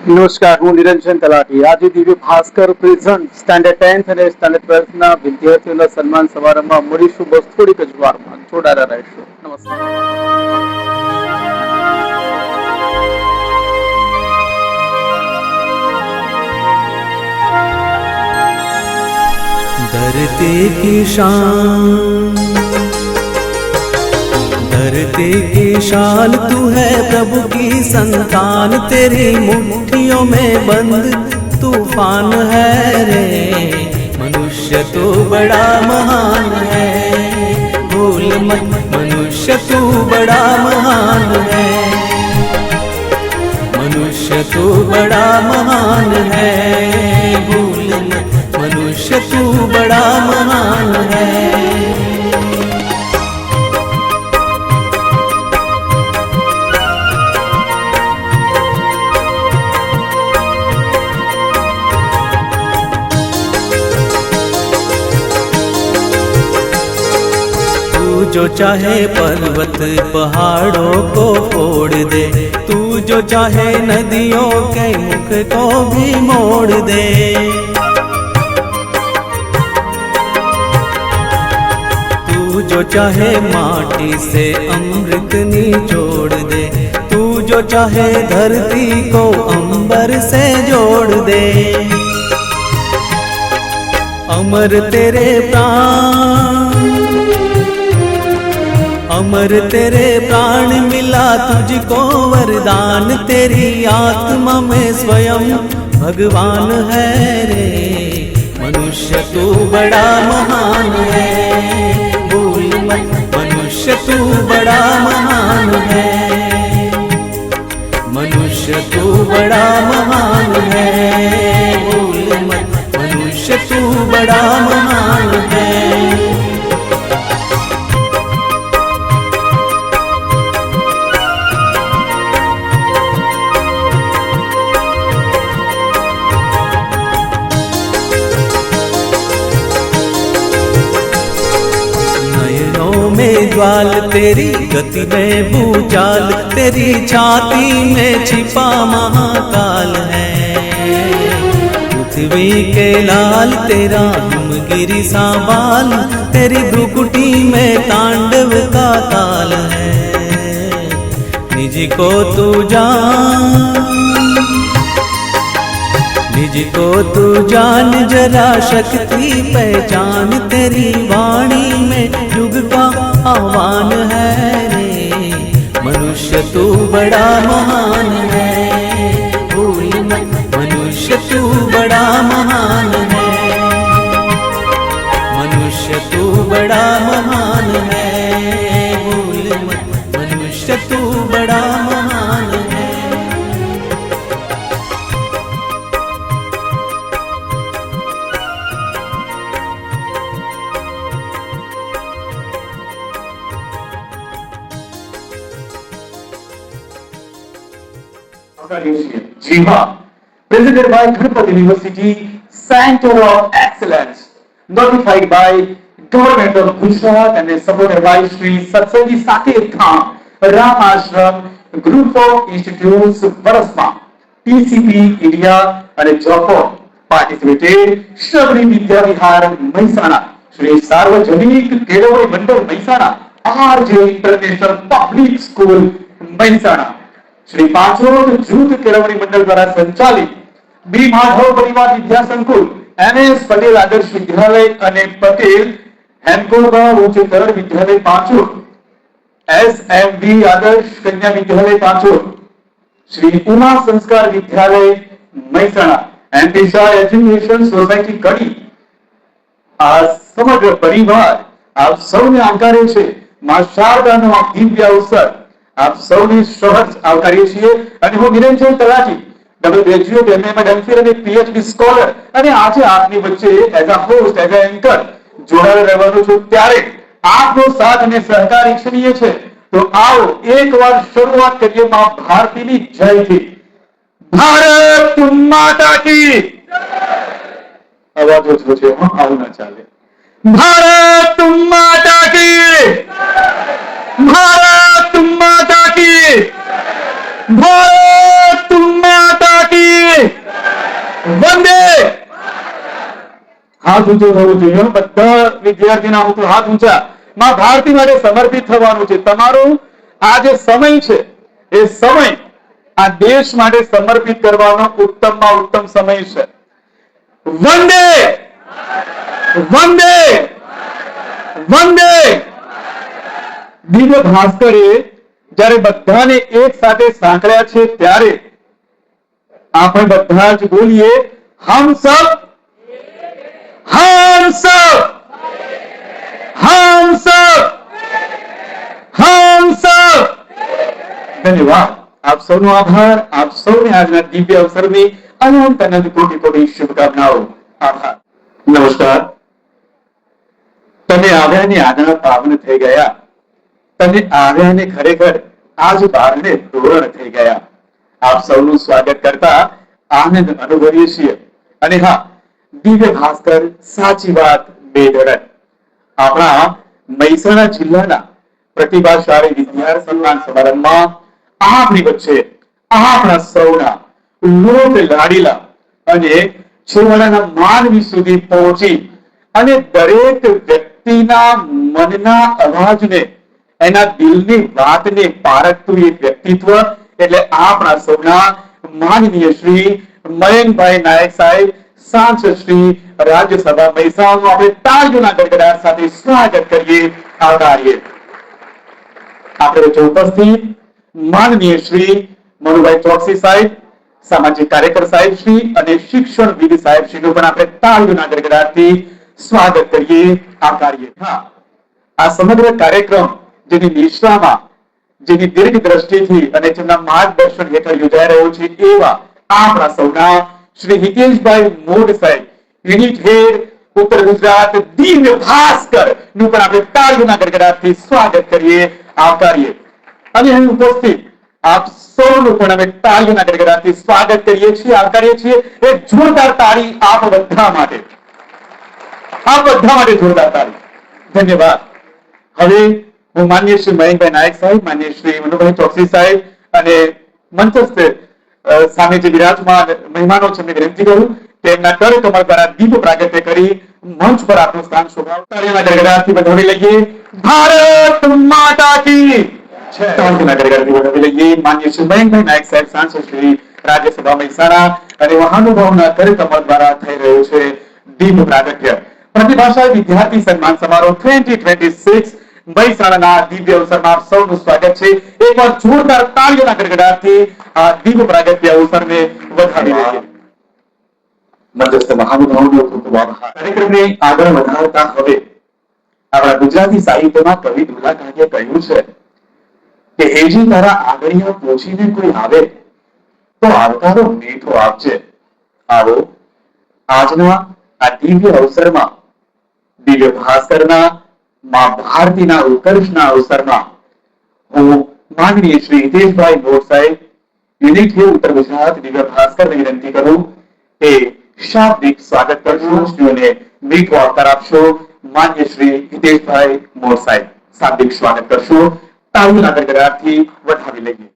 નમસ્કાર, હું નિરંજન તલાટી. આજે Divya Bhaskar present standard 10th અને સ્ટાન્ડર્ડ 12th ના વિદ્યાર્થીઓના સન્માન સમારંભમાં મળીશું બસ થોડીક જ વારમાં. જોડાયેલા રહેશો. નમસ્કાર. धरती की शान, धरती की शान तू है, प्रभु की संतान, तेरी मुट्ठियों में बंद तूफान है रे। मनुष्य तो बड़ा महान है, भूल मत, मनुष्य तू बड़ा महान है, मनुष्य तू बड़ा महान है, भूल मत, मनुष्य तू बड़ा महान है। तू जो चाहे पर्वत पहाड़ों को फोड़ दे, तू जो चाहे नदियों के मुख को भी मोड़ दे। तू जो चाहे माटी से अमृत निचोड़ दे, तू जो चाहे धरती को अंबर से जोड़ दे। अमर तेरे प्राण, अमर तेरे प्राण मिला तुझको वरदान, तेरी आत्मा में स्वयं भगवान है रे। मनुष्य तू बड़ा महान है, भूल मत, मनुष्य तू बड़ा महान है, मनुष्य तू बड़ा महान है, भूल मत, मनुष्य तू बड़ा महान है। में ज्वाल तेरी गति में भूचाल, तेरी छाती में छिपा महाकाल है। पृथ्वी के लाल तेरा हिमगिरी सा बाल, तेरी भ्रुकुटी में तांडव का ताल है। निज को तू जान, निज को तू जान जरा शक्ति पहचान, तेरी वाणी में युग का आह्वान है रे। मनुष्य तू बड़ा महान है, भूल मत, मनुष्य तू बड़ा महान है, मनुष्य तू बड़ा महान है, भूल मत, मनुष्य तू बड़ा महान है। जी हाँ, presented by Tirupati University Center of Excellence, notified by Government of Gujarat and supported by Sri Satsangi Saket Dham, Ram Ashram, Group of Institutes, Barasma, TCP India and Japan. Participated Shravani Vidya Vihar, Mahisana, Sri Sarvajanik Kelavai Mandal, Mahisana, RJ International Public School, Mahisana. Shri पांचोद जूथ केळवणी मंडल द्वारा संचालित B Madhav परिवार विद्या संकुल, MS Patel Adarsh Vidyalaya અને પટેલ હેમકોબા ઉચ્ચતર વિદ્યાલય પાંચોદ, एसएमवी आदर्श कन्या विद्यालय પાંચોદ, श्री उमा संस्कार विद्यालय મહેસાણા, એમપીસા એજ્યુકેશન સોસાયટી કડી. આ સમગ્ર પરિવાર આપ સૌને આવકારે છે. માં શારદાનો આ દિવ્ય અવસર आप સૌને સહજ આવકારીએ છીએ અને હું નિરંજન તલાટી, ડબલ ગ્રેજ્યુએટ, એમએ, એમફિલ અને પીએચડી સ્કોલર અને આજે આપની વચ્ચે as a host, as a anchor જોડાયેલો રહેવાનો છું. ત્યારે આપનો સાથ અને સહકાર ઈચ્છનીય છે. તો આવો એકવાર શરૂઆત કરીએ માં ભારતીની જયથી. ભારત માતા की અવાજ ઓછો છે, આવું ના ચાલે. भारत माता की, भारत माता की, भारत माता की। હાથ ઊંચો થવો જોઈએ. બધા વિદ્યાર્થીના હું તો હાથ ઊંચા. માં ભારતી માટે સમર્પિત થવાનું છે. તમારો આ જે સમય છે એ સમય આ દેશ માટે સમર્પિત કરવાનો ઉત્તમમાં ઉત્તમ સમય છે. વંદે વંદે વંદે. દિવ્ય ભાસ્કરે જ્યારે બધાને એક સાથે સાંકળ્યા છે ત્યારે આપણે બધા જ બોલીએ હમ સબ હમ સબ હમ સબ હમ સબ. ધન્યવાદ. આપ સૌનો આભાર. આપ સૌને આજના દિવ્ય અવસરની અનંત અનંત કોટી કોટી શુભકામનાઓ. આભાર. નમસ્કાર. તમે આવ્યા ને આનંદ પાવન થઈ ગયા. તમે આવ્યા ને ખરેખર આજ બારને તોરણ થઈ ગયા. આપ સૌનું સ્વાગત કરતા આનંદ અનુભવીએ છીએ. અને હા, દિવ્ય ભાસ્કર સાચી વાત બેધડક આપણા મહેસાણા જિલ્લાના પ્રતિભાશાળી વિદ્યાર્થી સન્માન સમારંભમાં આપણી વચ્ચે આપણા સૌના લોક લાડીલા અને છેવાડાના માનવી સુધી પહોંચી અને દરેક વ્યક્તિના મનના અવાજને એના દિલની વાતને પારખતું એક વ્યક્તિત્વ એટલે આપણા સૌના માનનીય શ્રી મયંકભાઈ નાયક સાહેબ, સાંસદ શ્રી, રાજ્યસભા મહેસાણાનું આપણે તાળીઓના ગડગડાટ સાથે સ્વાગત કરીએ, આવકારીએ. આપણે વચ્ચે ઉપસ્થિત માનનીય શ્રી મનુભાઈ ચોકસી સાહેબ, સામાજિક કાર્યકર સાહેબ શ્રી અને શિક્ષણવિદ સાહેબ શ્રીનું પણ આપણે તાળીઓના ગડગડાટથી સ્વાગત કરીએ, આવકારીએ. હા, આ સમગ્ર કાર્યક્રમ જેની નિષ્ઠામાં, જેની દીર્ઘ દ્રષ્ટિથી અને જેમના માર્ગદર્શન હેઠળ યોજાઈ રહ્યો છે એવા આપણા સૌના શ્રી હિતેશભાઈ મોઢ સાહેબ, યુનિટ હેડ ઉત્તર ગુજરાત દિવ્ય ભાસ્કર નું પણ આપણે તાળીઓના ગડગડાટથી સ્વાગત કરીએ, આવકારીએ. અને અહીં ઉપસ્થિત આપ સૌનું પણ અમે તાળીઓના ગડગડાટથી સ્વાગત કરીએ છીએ, આવકારીએ છીએ. એક જોરદાર તાળી આપ બધા માટે, આપ બધા માટે જોરદાર તાળી. ધન્યવાદ. હવે હું માન્ય શ્રી મયંકભાઈ નાયક સાહેબ, માન્ય શ્રી મનુભાઈ ચોકસી સાહેબ અને મંચસ્થ સામે જે વિરાજમાન મહેમાનો છે એમને વિનંતી કરું કે એમના કર કમળ દ્વારા દીપ પ્રાગટ્ય કરી મંચ પર આપનું સ્થાન શોભાવો. તાળીઓના ગડગડાટથી વધાવી લઈએ. ભારત માતા કી જય. તાળીઓના ગડગડાટથી વધાવી લઈએ. માન્ય શ્રી મયંકભાઈ નાયક સાહેબ, સાંસદ શ્રી, રાજ્યસભા મહેસાણા અને મહાનુભાવોના કર કમળ દ્વારા થઈ રહ્યું છે દીપ પ્રાગટ્ય. પ્રતિભાશાળી વિદ્યાર્થી સન્માન સમારોહ 2026 મહેસાણાના દિવ્ય અવસરમાં આપ સૌનું સ્વાગત છે. એકવાર જોરદાર તાળીઓના ગડગડાટથી આ દિવ્ય પ્રાગટ્ય અવસરને વધાવી લઈએ. મંચસ્થ મહાનુભાવોનો ખૂબ ખૂબ આભાર. કાર્યક્રમને આગળ વધારતા હવે આપણા ગુજરાતી સાહિત્યમાં કવિ દુલ્લા કાકાએ કહ્યું છે કે એજી તારા આંગળીઓ પહોંચીને કોઈ આવે તો આવકારો મીઠો આપજે. આવો આજના આ દિવ્ય અવસરમાં દિવ્ય ભાસ્કરના માં ભારતીના ઉત્કર્ષના અવસરમાં હું માનનીય શ્રી હિતેશભાઈ મોઢ સાહેબ, યુનિટ હેડ ઉત્તર ગુજરાત દિવ્ય ભાસ્કરને વિનંતી કરું કે શાબ્દિક સ્વાગત કરશો, શ્રીઓને મીઠો આવકાર આપશો. માન્ય શ્રી હિતેશભાઈ મોઢ સાહેબ શાબ્દિક સ્વાગત કરશો. તાળીઓના ગડગડાટથી વધાવી લઈએ.